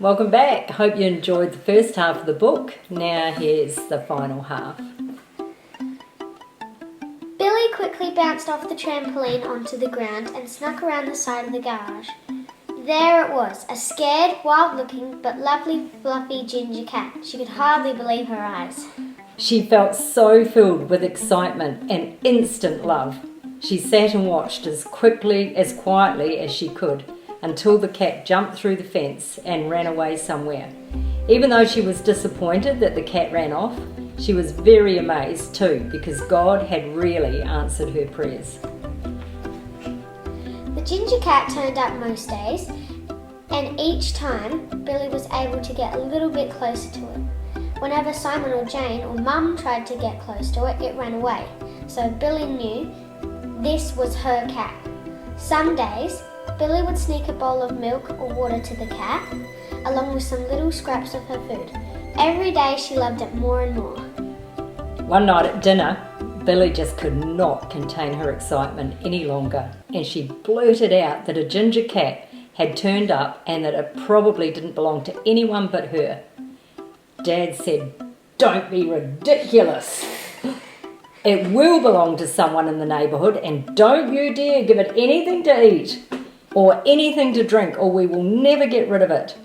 Welcome back. Hope you enjoyed the first half of the book. Now here's the final half. Billy quickly bounced off the trampoline onto the ground and snuck around the side of the garage. There it was, a scared, wild-looking but lovely, fluffy ginger cat. She could hardly believe her eyes. She felt so filled with excitement and instant love. She sat and watched as quietly as she could until the cat jumped through the fence and ran away somewhere. Even though she was disappointed that the cat ran off, she was very amazed too because God had really answered her prayers. The ginger cat turned up most days, and each time Billy was able to get a little bit closer to it. Whenever Simon or Jane or Mum tried to get close to it, it ran away. So Billy knew this was her cat. Some days, Billy would sneak a bowl of milk or water to the cat, along with some little scraps of her food. Every day she loved it more and more. One night at dinner, Billy just could not contain her excitement any longer, and she blurted out that a ginger cat had turned up and that it probably didn't belong to anyone but her. Dad said, "Don't be ridiculous. It will belong to someone in the neighbourhood, and don't you dare give it anything to eat or anything to drink, or we will never get rid of it."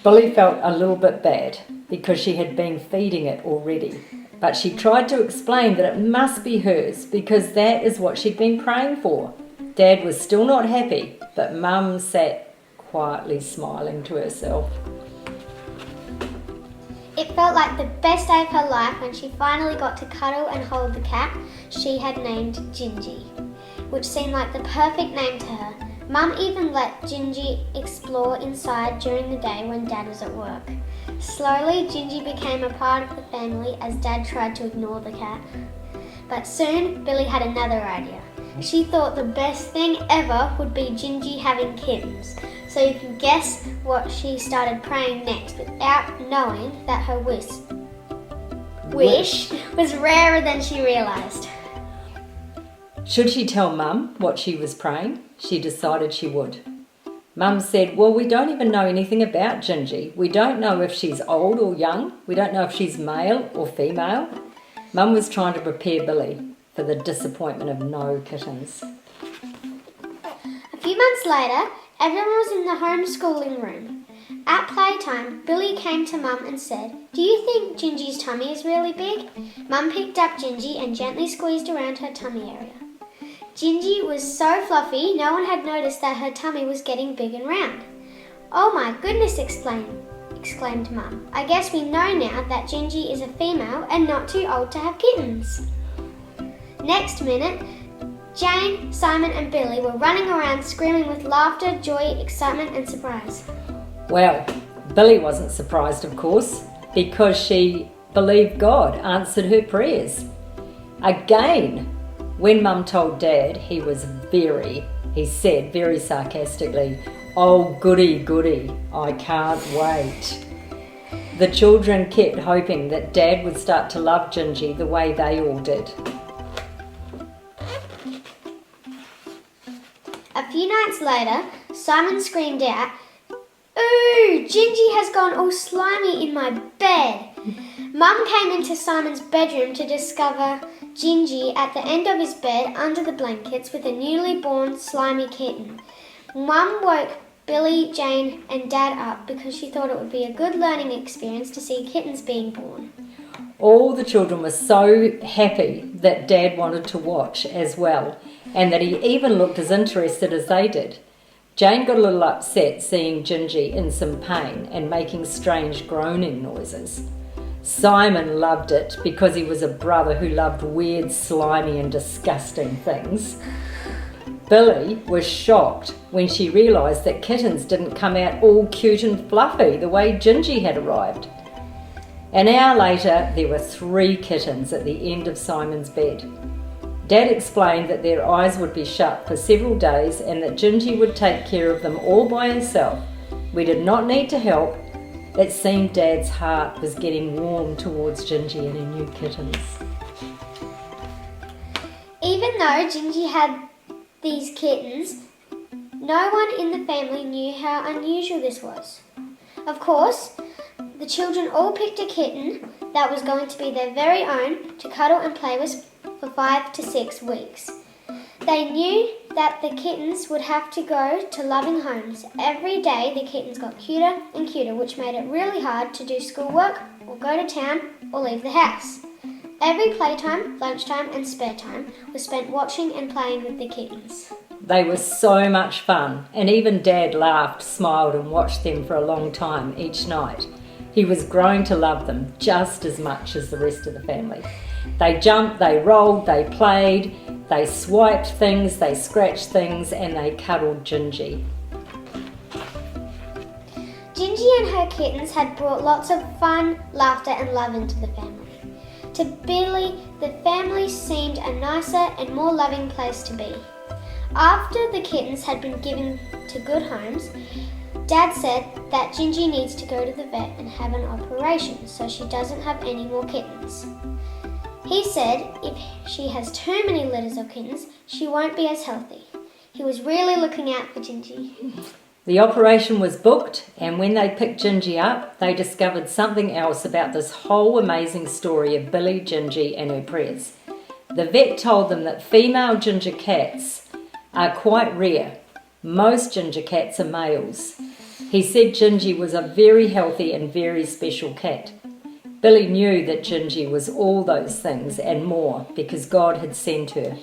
Billy felt a little bit bad because she had been feeding it already, but she tried to explain that it must be hers because that is what she'd been praying for. Dad was still not happy, but Mum sat quietly smiling to herself. It felt like the best day of her life when she finally got to cuddle and hold the cat she had named Gingy, which seemed like the perfect name to her. Mum even let Gingy explore inside during the day when Dad was at work. Slowly, Gingy became a part of the family as Dad tried to ignore the cat. But soon, Billy had another idea. She thought the best thing ever would be Gingy having kittens. So you can guess what she started praying next without knowing that her wish was rarer than she realised. Should she tell Mum what she was praying? She decided she would. Mum said, "Well, we don't even know anything about Gingy. We don't know if she's old or young. We don't know if she's male or female." Mum was trying to prepare Billy for the disappointment of no kittens. A few months later, everyone was in the homeschooling room. At playtime, Billy came to Mum and said, "Do you think Gingy's tummy is really big?" Mum picked up Gingy and gently squeezed around her tummy area. Gingy was so fluffy, no one had noticed that her tummy was getting big and round. "Oh my goodness," exclaimed Mum. "I guess we know now that Gingy is a female and not too old to have kittens." Next minute, Jane, Simon and Billy were running around screaming with laughter, joy, excitement and surprise. Well, Billy wasn't surprised, of course, because she believed God answered her prayers. Again, when Mum told Dad, he said very sarcastically, "Oh, goody, goody, I can't wait." The children kept hoping that Dad would start to love Gingy the way they all did. A few nights later, Simon screamed out, "Ooh, Gingy has gone all slimy in my bed." Mum came into Simon's bedroom to discover Gingy at the end of his bed under the blankets with a newly born slimy kitten. Mum woke Billy, Jane and Dad up because she thought it would be a good learning experience to see kittens being born. All the children were so happy that Dad wanted to watch as well, and that he even looked as interested as they did. Jane got a little upset seeing Gingy in some pain and making strange groaning noises. Simon loved it because he was a brother who loved weird, slimy and disgusting things. Billy was shocked when she realised that kittens didn't come out all cute and fluffy the way Gingy had arrived. An hour later, there were 3 kittens at the end of Simon's bed. Dad explained that their eyes would be shut for several days and that Gingy would take care of them all by herself. We did not need to help. It seemed Dad's heart was getting warm towards Gingy and her new kittens. Even though Gingy had these kittens, No one in the family knew how unusual this was. Of course, the children all picked a kitten that was going to be their very own to cuddle and play with for 5 to 6 weeks. They knew that the kittens would have to go to loving homes. Every day the kittens got cuter and cuter, which made it really hard to do schoolwork or go to town or leave the house. Every playtime, lunchtime and spare time was spent watching and playing with the kittens. They were so much fun, and even Dad laughed, smiled and watched them for a long time each night. He was growing to love them just as much as the rest of the family. They jumped, they rolled, they played, they swiped things, they scratched things, and they cuddled Gingy. Gingy and her kittens had brought lots of fun, laughter and love into the family. To Billy, the family seemed a nicer and more loving place to be. After the kittens had been given to good homes, Dad said that Gingy needs to go to the vet and have an operation so she doesn't have any more kittens. He said if she has too many litters of kittens, she won't be as healthy. He was really looking out for Gingy. The operation was booked, and when they picked Gingy up, they discovered something else about this whole amazing story of Billy, Gingy and her prayers. The vet told them that female ginger cats are quite rare. Most ginger cats are males. He said Gingy was a very healthy and very special cat. Billy knew that Gingy was all those things and more because God had sent her.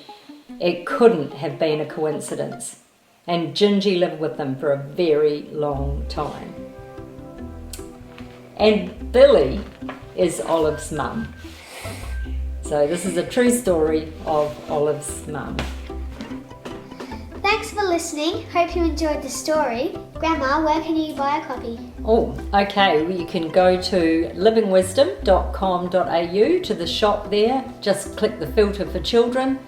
It couldn't have been a coincidence. And Gingy lived with them for a very long time. And Billy is Olive's mum. So this is a true story of Olive's mum. Thanks for listening. Hope you enjoyed the story. Grandma, where can you buy a copy? Oh, okay. Well, you can go to livingwisdom.com.au to the shop there. Just click the filter for children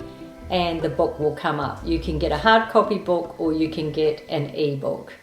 and the book will come up. You can get a hard copy book or you can get an e-book.